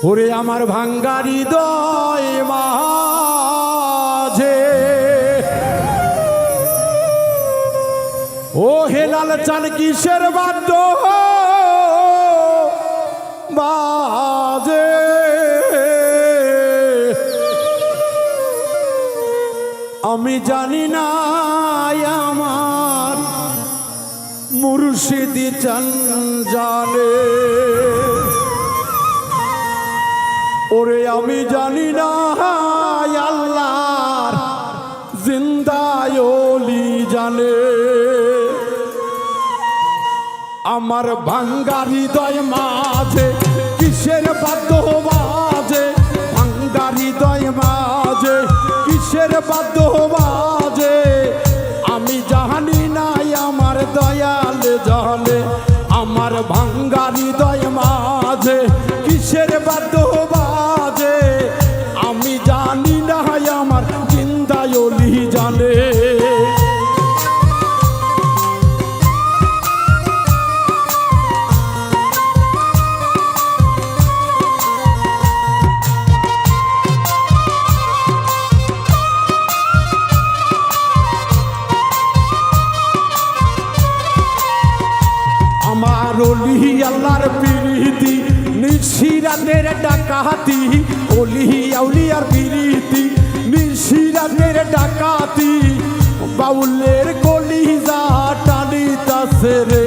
ওরে আমার ভাঙ্গা হৃদয় মাঝে ও হেলাল চাল কিসের বাদ্য বাজে আমি জানি না আমার মুর্শিদি চান জানে ওরে আমি জানি না আল্লাহর জিন্দায় ওলি জানে আমার ভাঙ্গা হৃদয় মাঝে কিসের বাদ্য বাজে ভাঙ্গা হৃদয় মাঝে কিসের বাদ্য বাজে আমি জানি না আমার দয়াল জানে আমার ভাঙ্গা হৃদয় মাঝে কিসের বাদ্য বাজে আমি জানি না আমার জিন্দায় ওলি জানে আমার ওলি আল্লাহর প্রীতি নিশিরাতের ডাকাতি ওলি আউলিয়ার প্রীতি নিশিরাতের ডাকাতি বাউলের কলিজা টানিতাছে রে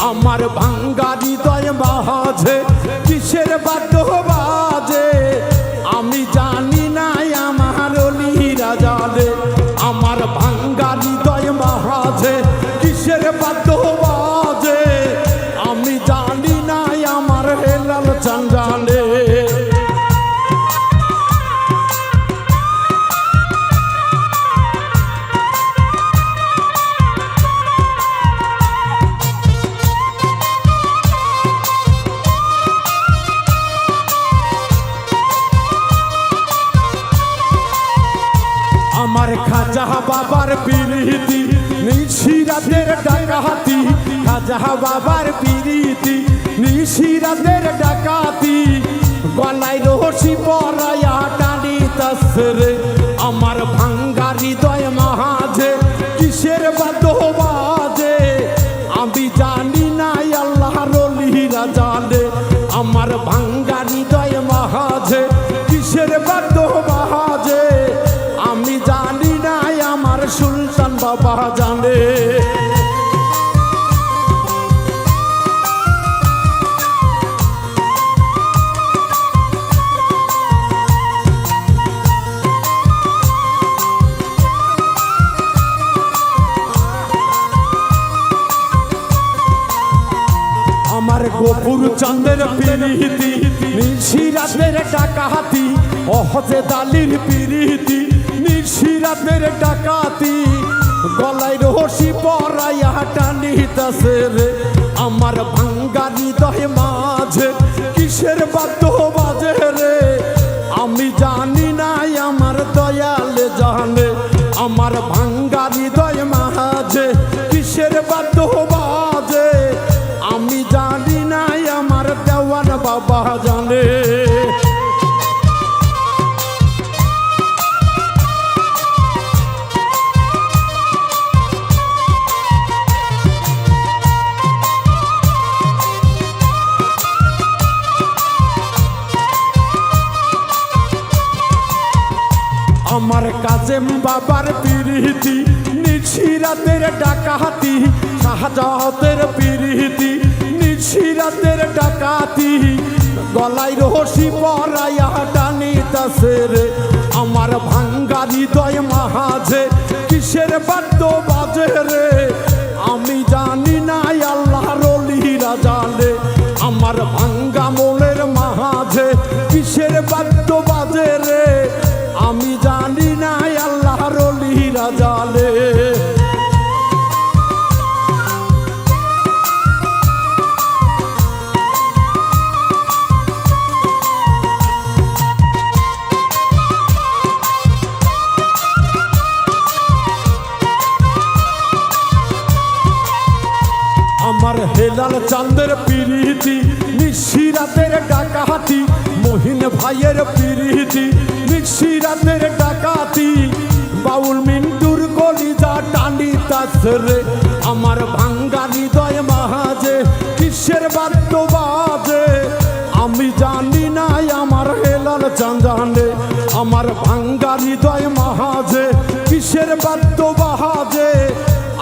আমার ভাঙ্গা হৃদয় মাঝে কিসের বাদ্য বাজে আমি জানি না আমার ওলিরা জানে আমার ভাঙ্গা হৃদয় মাঝে কিসের বাদ্য বাজে আমি জানি না আমার হেলাল চান জানে আমার খাজা বাবার প্রীতি নিশিরাতের ডাকাতি খাজা বাবার প্রীতি নিশিরাতের ডাকাতি গলায় রশি পরায়া টানিতাছে রে আমার ভাঙ্গা হৃদয় মাঝে কিসের বাদ্য বাজে আমি জানি না আল্লাহর ওলিরা জানে আমার ভাঙ্গা হৃদয় মাঝে কিসের বাদ্য বাজে আমি জানি না আমার সুলতান বাবা জানে আমার গোপুর চাঁদের প্রীতি নিশিরাতের ডাকাতি অহজে দালির প্রীতি নিশিরাতের ডাকাতি গলায় রশি পরায়া টানিতাছে রে আমার ভাঙ্গা হৃদয় মাঝে কিসের বাদ্য বাজে রে আমি জানি না আমার দয়াল জানে আমার ভাঙ্গা হৃদয় মাঝে কিসের বাদ্য বাজে আমি জানি না আমার দেওয়ান বাবা জানে আমার কাজেম বাবার প্রীতি নিশিরাতের ডাকাতি শাহজাতের প্রীতি নিশিরাতের ডাকাতি গলায় রশি পরায়া টানিতাছে রে আমার ভাঙ্গা হৃদয় মাঝে কিসের বাদ্য বাজে রে আমি জানি না আল্লাহর ওলিরা জানে আমার ভাঙ্গা মনের মাঝে কিসের বাদ্য বাজে রে আমি জানি না আল্লাহর ওলিরা জানে আমার হেলাল চাঁদের প্রীতি নিশিরাতের ডাকাতি মহিন মহিন ভাইয়ের প্রীতি নিশিরাতের ডাকাতি বাউল মিন্টুর কলিজা টানিতাছে রে আমার ভাঙ্গা হৃদয় মাঝে কিসের বাদ্য বাজে আমি জানি না আমার হেলাল চাঁদ জানে আমার ভাঙ্গা হৃদয় মাঝে কিসের বাদ্য বাজে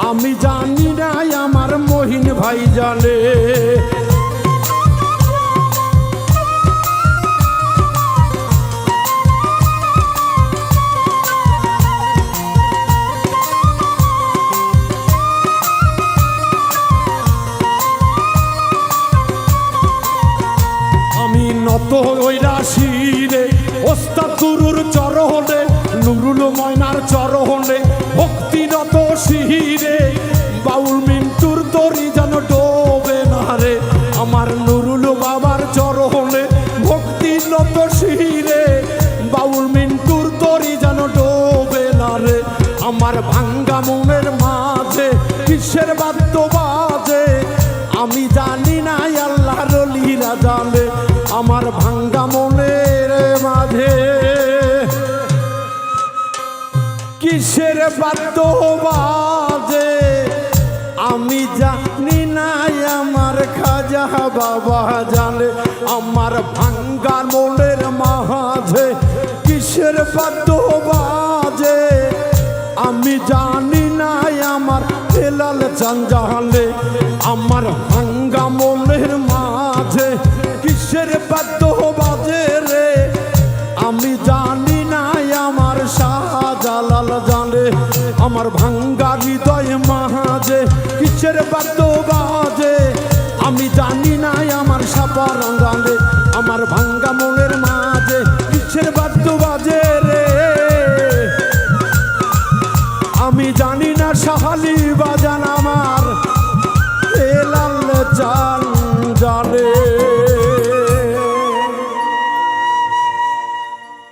আমি জানি না আমার মহিন ভাই জানে নত ওইরা শিরে ওস্তাদ গুরুর চরণে নুরুল ময়নার চরণে ভক্তিরত শিরে বাউল মিন্টুর দড়ি যেন ডোবে না রে আমার নুরুল বাবার চরণে ভক্তিরত শিরে বাউল মিন্টুর দড়ি যেন ডোবে না রে আমার ভাঙ্গা মনের মাঝে কিসের বাদ্য বাজে আমি জানি না আল্লাহর লীলা জানে আমার ভাঙ্গা মনের মাঝে কিসের বাদ্য বাজে আমি জানি না আমার খাজা বাবা জানে আমার ভাঙ্গা মনের মাঝে কিসের বাদ্য বাজে আমি জানি না আমার হেলাল চাঁদ জানে আমার ভাঙ্গা মনের মাঝে কিসের বাদ্য বাজে রে আমি জানি না আমার শাহজালাল জানে আমার ভাঙ্গা হৃদয় মাঝে কিসের বাদ্য বাজে আমি জানি না আমার সাপারং জানে আমার ভাঙ্গা মনের মাঝে কিসের বাদ্য বাজে রে আমি জানি না শাহালি বাজান আমার